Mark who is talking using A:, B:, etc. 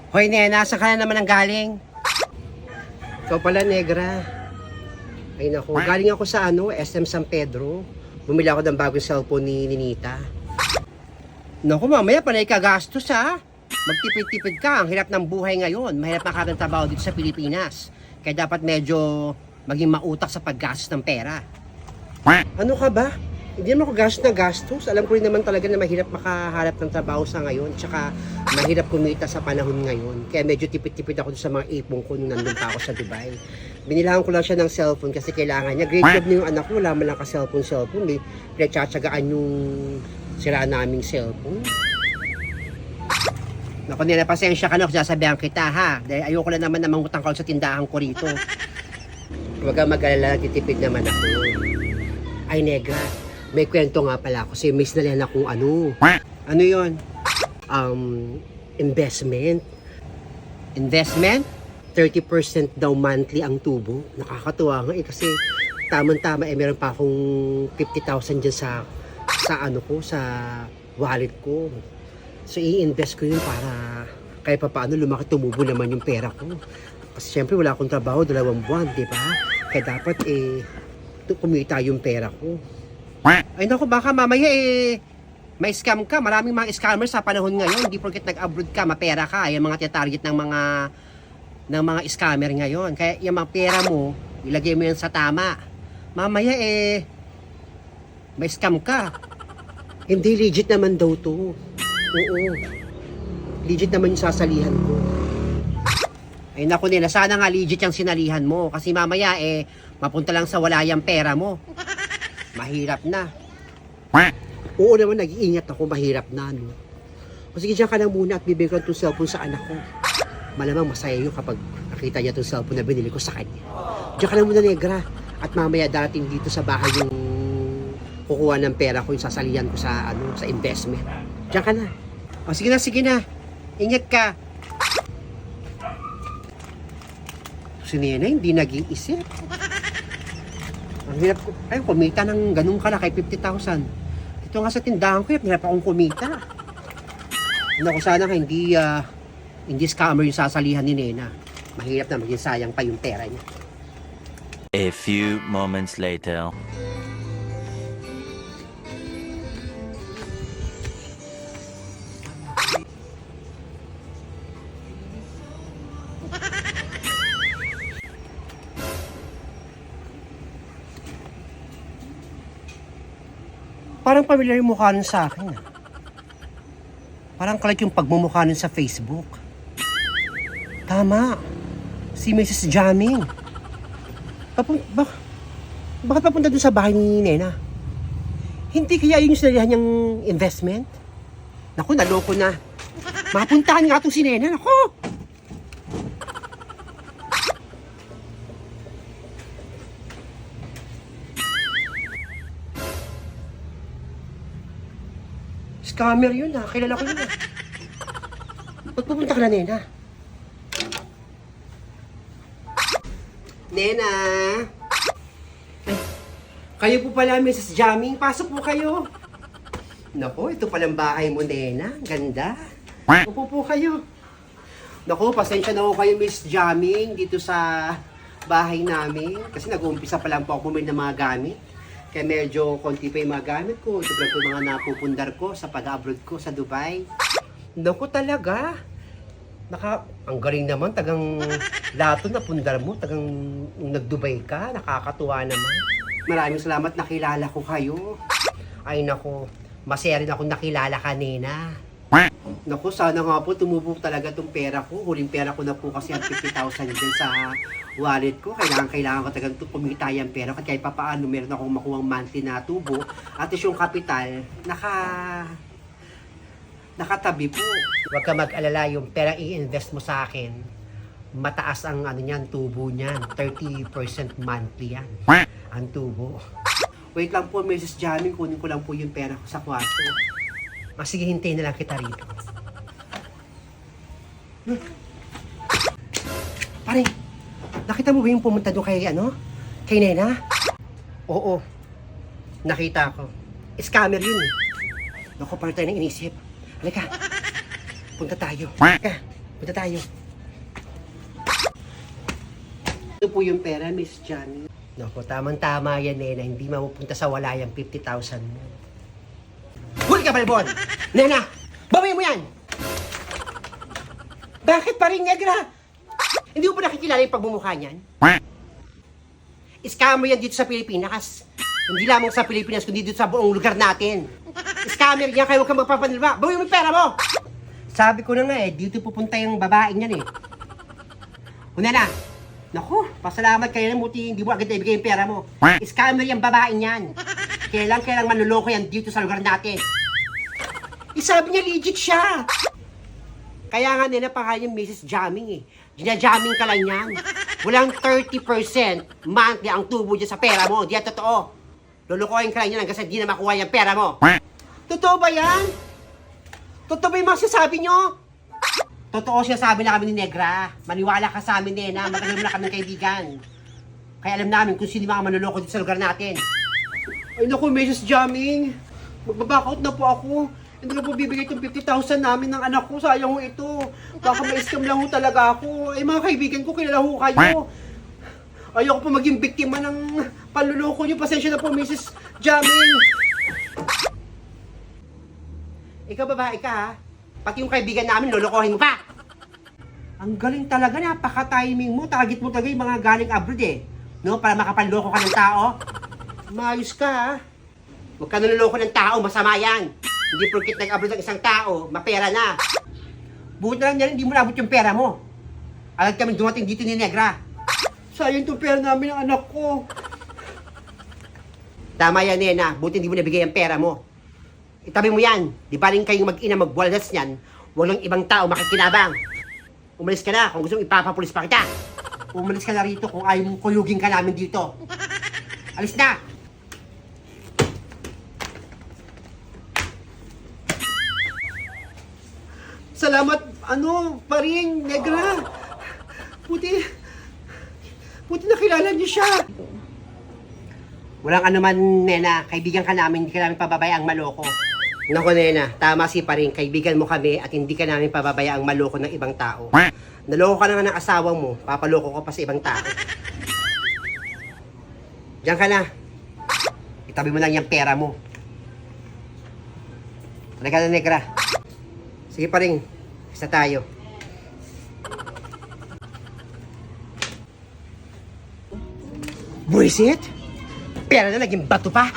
A: Hoy, nena, saan ka na naman ang galing? Ikaw pala, negra. Ay naku, galing ako sa SM San Pedro. Bumili ako ng bagong cellphone ni Ninita. Naku, mamaya panay ka gastos ha. Magtipid-tipid ka, ang hirap ng buhay ngayon. Mahirap makakang trabaho dito sa Pilipinas. Kaya dapat medyo maging mautak sa paggastos ng pera. Ano ka ba? Hindi naman ako gastos na gastos. Alam ko rin naman talaga na mahirap makaharap ng trabaho sa ngayon. Tsaka mahirap kumita sa panahon ngayon. Kaya medyo tipid-tipid ako sa mga ipong ko nung nandun pa ako sa Dubai. Binilahan ko lang siya ng cellphone kasi kailangan niya. Grade 12 na yung anak ko. Wala man lang ka-cellphone. May pinagtsatsagaan yung sira naming cellphone. Naku, nila, pasensya ka na kung sasabihan kita ha. Dahil ayoko lang naman na mangutang ka sa tindahan ko rito. Huwag kang mag-alala, titipid naman ako. Ay, negra. May kwento nga pala ako. Kasi miss na lang akong ano. Ano yun? Investment. Investment? 30% daw monthly ang tubo. Nakakatuwa nga kasi tamang-tama meron pa akong 50,000 dyan sa wallet ko. So i-invest ko yun para kahit pa paano lumaki tumubo naman yung pera ko. Kasi syempre wala akong trabaho 2 buwan, di ba? Kaya dapat kumita yung pera ko. Ay naku, baka mamaya may scam ka. Maraming mga scammers sa panahon ngayon. Hindi porket nag-abroad ka, mapera ka. Yung mga target ng mga scammer ngayon. Kaya yung mga pera mo, ilagay mo yan sa tama. Mamaya may scam ka. Hindi, legit naman daw to. Oo. Legit naman yung sasalihan ko. Ay naku nila, sana nga legit yung sinalihan mo. Kasi mamaya mapunta lang sa wala yung pera mo. Mahirap na. Oo naman, nag-iingat ako, mahirap na, no? O sige, dyan ka na muna at bibigyan ko itong cellphone sa anak ko. Malamang masaya yun kapag nakita niya itong cellphone na binili ko sa kanya. Dyan ka na muna, negra. At mamaya darating dito sa bahay yung kukuha ng pera ko, yung sasalihan ko sa investment. Diyan ka na. O sige na. Ingat ka. Si Nena hindi nag-iisip. Ang hirap ko. Ay, kumita ng ganun ka na kay 50,000. Dito nga sa tindahan ko, hirap akong kumita. Naku, sana hindi scammer yung sasalihan ni Nena. Mahirap na maging sayang pa yung pera niya.
B: A few moments later.
A: Parang pamilyar yung mukha nun sa akin. Parang kalat yung pagmumukha nun sa Facebook. Tama. Si Mrs. Jamming. Bakit papunta dun sa bahay ni Nena? Hindi kaya yun yung sinalihan niyang investment? Naku, naloko na. Mapuntahan nga itong si Nena. Naku! Scammer yun ha. Kilala ko yun ha. Pagpupunta ka na, Nena. Nena! Ay, kayo po pala, Mrs. Jamming. Pasok po kayo. Naku, ito palang bahay mo, Nena. Ganda. Upo po kayo. Naku, pasensya na ho kayo, Miss Jamming, dito sa bahay namin. Kasi nag-uumpisa pa lang po ako bumili ng mga gamit. Kaya medyo konti pa yung mga gamit ko. Ito lang po mga napupundar ko sa pag-abroad ko sa Dubai. Naku talaga. Ang galing naman. Tagang lato na pundar mo. Tagang nag-Dubai ka. Nakakatuwa naman. Maraming salamat. Nakilala ko kayo. Ay naku. Masaya rin ako nakilala ka, Nena. Naku, sana nga po tumubo talaga tong pera ko. Huling pera ko na po kasi ang 50,000 dyan sa wallet ko. Kailangan ko tagang kumita yung pera. At kahit papaano meron akong makuhang monthly na tubo. At yung kapital, nakatabi po. Huwag ka mag-alala, yung pera i-invest mo sa akin. Mataas ang tubo niyan. 30% monthly yan. Ang tubo. Wait lang po, Mrs. Jamming. Kunin ko lang po yung pera ko sa kwarto. Sige, hintayin na lang kita rito. Pare, nakita mo ba yung pumunta doon kay Nena? Oo, nakita ko. Scammer yun eh. Naku, parang tayo nang inisip. Halika, punta tayo. Halika. Punta tayo. Ito po yung pera, Miss Johnny. Naku, tamang-tama yan eh, na hindi mapupunta sa wala yung 50,000 mo. Huli ka, Balbon! Nena, bawiin mo yan! Bakit pa rin, negra? Hindi mo pa nakikilala yung pagmumukha niyan? Scammer yan dito sa Pilipinas. Hindi lamang sa Pilipinas, kundi dito sa buong lugar natin. Scammer yan, kaya huwag kang magpapanilba. Bawiin mo yung pera mo! Sabi ko na nga eh, dito pupunta yung babaeng yan eh. Una na, naku, pasalamat kayo na muti, hindi mo agad ibigay yung pera mo. Scammer yung babaeng yan. Kailang manluloko yan dito sa lugar natin. Sabi niya legit siya. Kaya nga nila pangalan yung Mrs. Jamming eh. Gina-jamming ka lang yan. Walang 30% monthly ang tubo dyan sa pera mo. Di yan totoo. Lulukoyin ka lang yan hanggang sa di na makuha yung pera mo. Totoo ba yan? Totoo ba yung mga sinasabi nyo? Totoo siya sabi na kami ni Negra. Maniwala ka sa amin, Nena. Matagal mo na kami kaibigan. Kaya alam namin kung sino yung mga manluloko dito sa lugar natin. Ay naku, Mrs. Jamming. Magbabakout na po ako. Hindi ko po bibigay itong 50,000 namin ng anak ko. Sayang ho ito. Baka ma-scam lang ho talaga ako. Ay mga kaibigan ko, kilala ho kayo. Ayoko po maging biktima ng panluloko niyo. Pasensya na po, Mrs. Jamming. Ikaw babae ka ha? Pati yung kaibigan namin, lolokohin mo pa. Ang galing talaga, napaka-timing mo. Target mo talaga yung mga galing abroad eh. No? Para makapanloko ka ng tao. Maayos ka ha? Huwag ka naloloko ng tao, masama yan. Hindi porkit nag-abroad ang isang tao, mapera na. Buti lang yan, hindi mo nabot yung pera mo. Agad kami dumating dito ni Negra. Sayang itong pera namin ng anak ko. Tama yan, Nena. Buti hindi mo nabigay ang pera mo. Itabi mo yan. Di ba rin kayong mag-ina magbuwalas niyan, walang ibang tao makikinabang. Umalis ka na kung gusto mong ipapapulis pa kita. Umalis ka na rito kung ayaw mong kuyugin ka namin dito. Alis na! Salamat, paring, Negra. Buti nakilala niyo siya. Walang anuman, Nena. Kaibigan ka namin, hindi ka namin pababayaang maloko. Naku, Nena, tama si paring. Kaibigan mo kami at hindi ka namin pababayaang maloko ng ibang tao. Naloko ka na nga ng asawa mo, papaloko ko pa sa ibang tao. Diyan ka na. Itabi mo lang yung pera mo. Halika na, Negra. Sige pa rin, isa tayo. Buisit? Pera na naging bato pa?